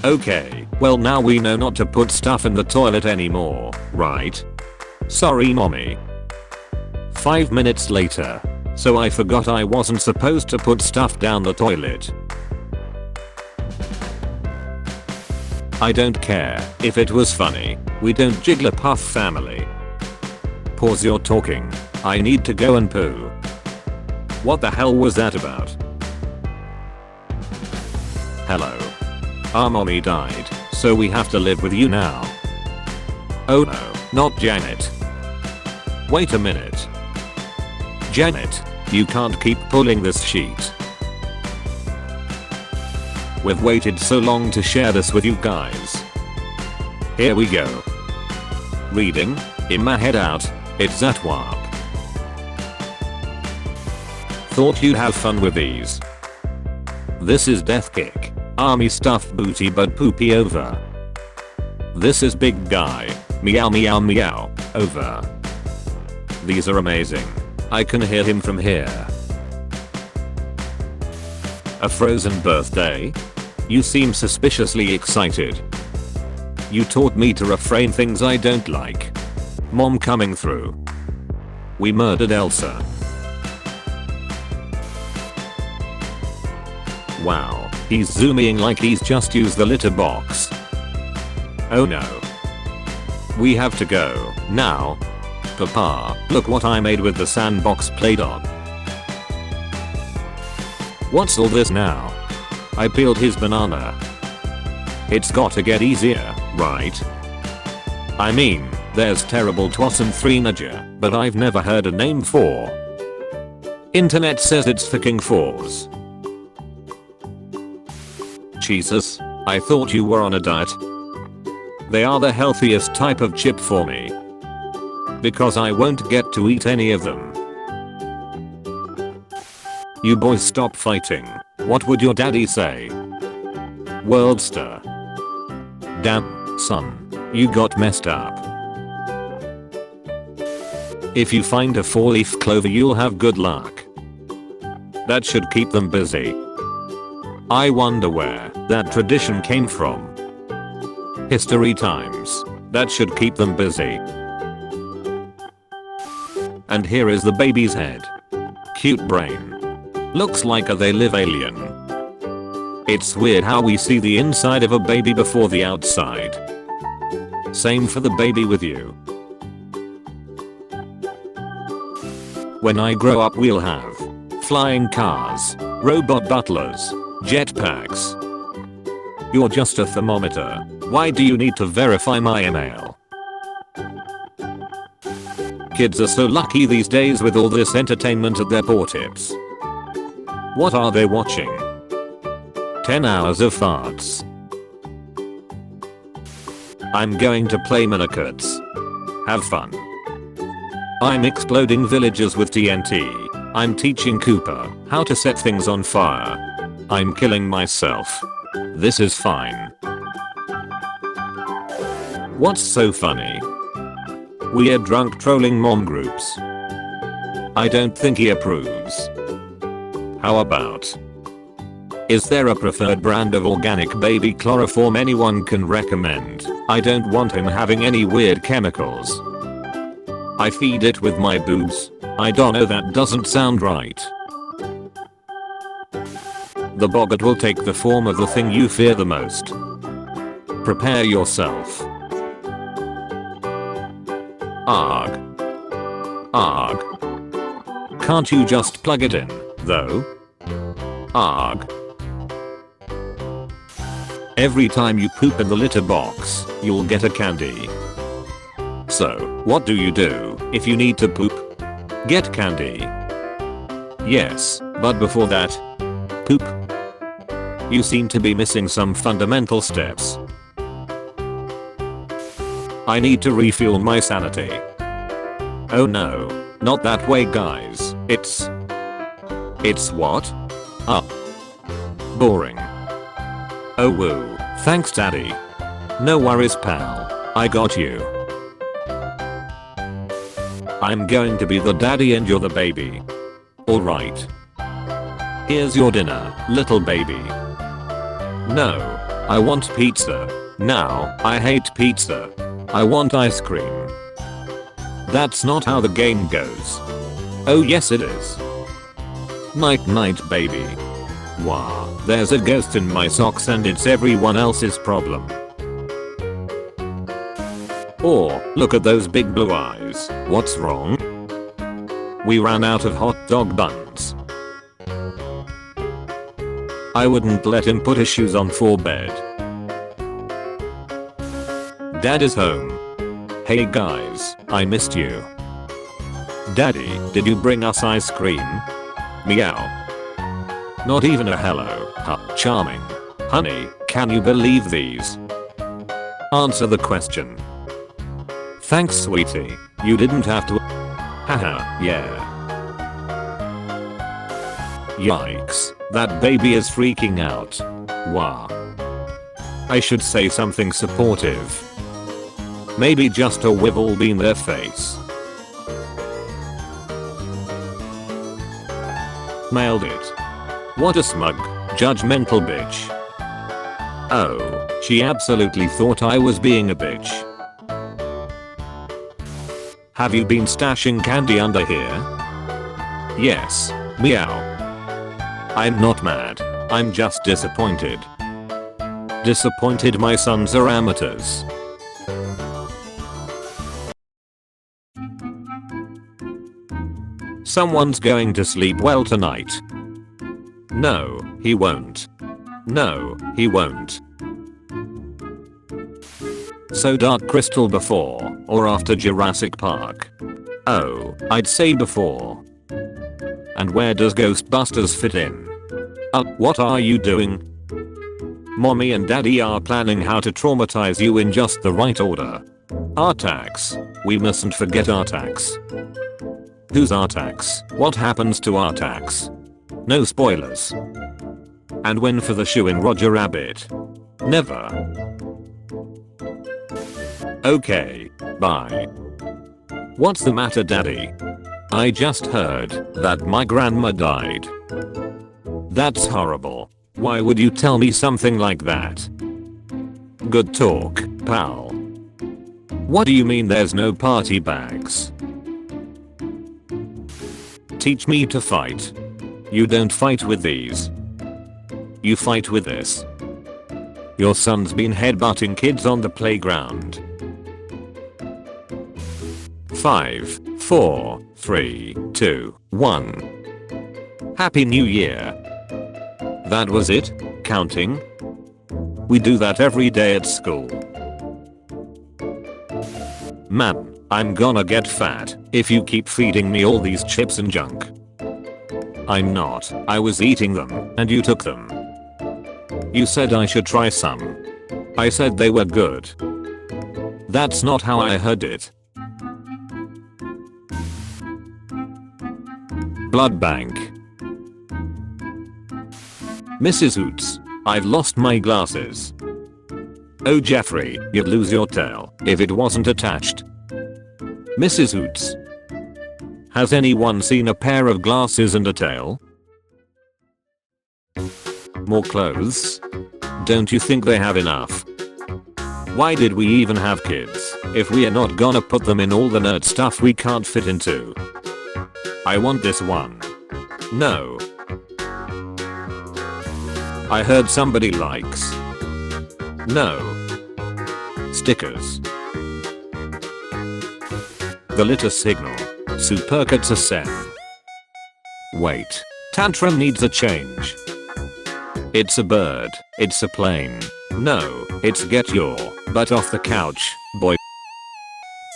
Okay, well now we know not to put stuff in the toilet anymore, right? Sorry mommy. 5 minutes later. So I forgot I wasn't supposed to put stuff down the toilet. I don't care if it was funny. We don't Jigglypuff family. Pause your talking. I need to go and poo. What the hell was that about? Hello. Our mommy died, so we have to live with you now. Oh no, not Janet. Wait a minute. Janet, you can't keep pulling this sheet. We've waited so long to share this with you guys. Here we go. Reading, in my head out, it's that warp. Thought you'd have fun with these. This is Death Kick, army stuffed booty but poopy over. This is Big Guy, meow meow meow, over. These are amazing. I can hear him from here. A frozen birthday? You seem suspiciously excited. You taught me to refrain things I don't like. Mom coming through. We murdered Elsa. Wow, he's zooming like he's just used the litter box. Oh no. We have to go, now. Papa, look what I made with the sandbox Play-Doh. What's all this now? I peeled his banana. It's gotta get easier, right? I mean, there's terrible twas and 3 nudger, but I've never heard a name for. Internet says it's fucking 4s. Jesus, I thought you were on a diet. They are the healthiest type of chip for me. Because I won't get to eat any of them. You boys stop fighting. What would your daddy say? Worldster. Damn, son. You got messed up. If you find a 4-leaf clover you'll have good luck. That should keep them busy. I wonder where that tradition came from. History times. That should keep them busy. And here is the baby's head. Cute brain. Looks like they live alien. It's weird how we see the inside of a baby before the outside. Same for the baby with you. When I grow up we'll have flying cars, robot butlers, jetpacks. You're just a thermometer. Why do you need to verify my email? Kids are so lucky these days with all this entertainment at their paw-tips. What are they watching? 10 hours of farts. I'm going to play Minicuts. Have fun. I'm exploding villages with TNT. I'm teaching Cooper how to set things on fire. I'm killing myself. This is fine. What's so funny? Weird drunk trolling mom groups. I don't think he approves. How about? Is there a preferred brand of organic baby chloroform anyone can recommend? I don't want him having any weird chemicals. I feed it with my boobs. I don't know, that doesn't sound right. The boggart will take the form of the thing you fear the most. Prepare yourself. Arg. Arg. Can't you just plug it in, though? Arg. Every time you poop in the litter box, you'll get a candy. So, what do you do if you need to poop? Get candy. Yes, but before that, poop. You seem to be missing some fundamental steps. I need to refuel my sanity. Oh no, not that way guys. It's what? Boring. Oh woo, thanks daddy. No worries pal, I got you. I'm going to be the daddy and you're the baby. Alright. Here's your dinner, little baby. No, I want pizza. Now, I hate pizza. I want ice cream. That's not how the game goes. Oh yes it is. Night night baby. Wow, there's a ghost in my socks and it's everyone else's problem. Or, look at those big blue eyes. What's wrong? We ran out of hot dog buns. I wouldn't let him put his shoes on for bed. Dad is home. Hey guys, I missed you. Daddy, did you bring us ice cream? Meow. Not even a hello. Huh, charming. Honey, can you believe these? Answer the question. Thanks sweetie, you didn't have to. Haha, yeah. Yikes, that baby is freaking out. Wow. I should say something supportive. Maybe just a wibble bean their face. Nailed it. What a smug, judgmental bitch. Oh, she absolutely thought I was being a bitch. Have you been stashing candy under here? Yes, meow. I'm not mad, I'm just disappointed. Disappointed my sons are amateurs. Someone's going to sleep well tonight. No, he won't. No, he won't. So Dark Crystal before or after Jurassic Park? Oh, I'd say before. And where does Ghostbusters fit in? What are you doing? Mommy and Daddy are planning how to traumatize you in just the right order. Artax. We mustn't forget Artax. Who's Artax? What happens to Artax? No spoilers. And when for the shoe in Roger Rabbit? Never. Okay, bye. What's the matter Daddy? I just heard that my grandma died. That's horrible. Why would you tell me something like that? Good talk, pal. What do you mean there's no party bags? Teach me to fight. You don't fight with these. You fight with this. Your son's been headbutting kids on the playground. 5, 4, 3, 2, 1. Happy New Year. That was it? Counting? We do that every day at school. Man, I'm gonna get fat if you keep feeding me all these chips and junk. I'm not. I was eating them and you took them. You said I should try some. I said they were good. That's not how I heard it. Blood bank. Mrs. Hoots, I've lost my glasses. Oh Jeffrey, you'd lose your tail if it wasn't attached. Mrs. Hoots. Has anyone seen a pair of glasses and a tail? More clothes? Don't you think they have enough? Why did we even have kids if we are not gonna put them in all the nerd stuff we can't fit into? I want this one. No. I heard somebody likes. No. Stickers. The litter signal. Supercat a sen. Wait. Tantrum needs a change. It's a bird. It's a plane. No, it's get your butt off the couch, boy.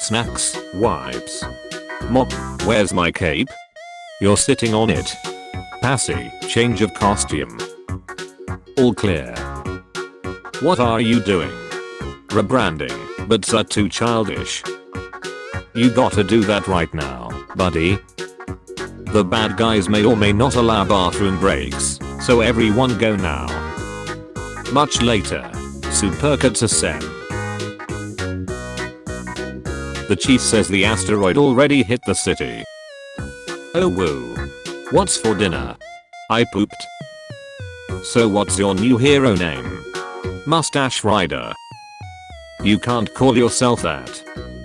Snacks, wipes. Mop, where's my cape? You're sitting on it. Passy, change of costume. All clear. What are you doing? Rebranding, but so too childish. You gotta do that right now, buddy. The bad guys may or may not allow bathroom breaks, so everyone go now. Much later. Supercat a sen. The chief says the asteroid already hit the city. Oh woo. What's for dinner? I pooped. So what's your new hero name? Mustache rider. You can't call yourself that.